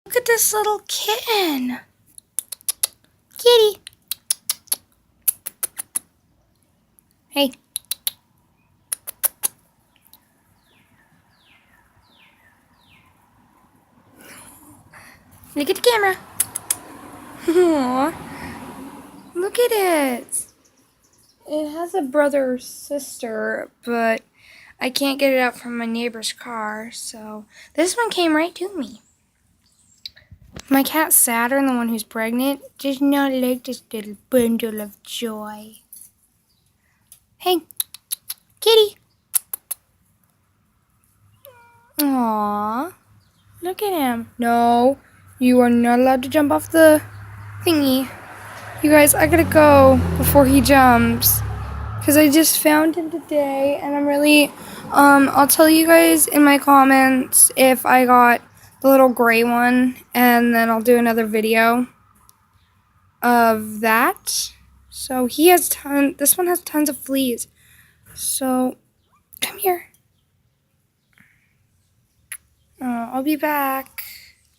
Look at this little kitten. Kitty. Hey. Look at the camera. Aww. Look at it. It has a brother or sister, but I can't get it out from my neighbor's car, so this one came right to me. My cat's Saturn, the one who's pregnant, does not like this little bundle of joy. Hey, kitty. Aww. Look at him. No, you are not allowed to jump off the thingy. You guys, I gotta go before he jumps. Because I just found him today, and I'm really, I'll tell you guys in my comments if I got the little gray one, and then I'll do another video of that. So he has this one has tons of fleas. So, come here. I'll be back.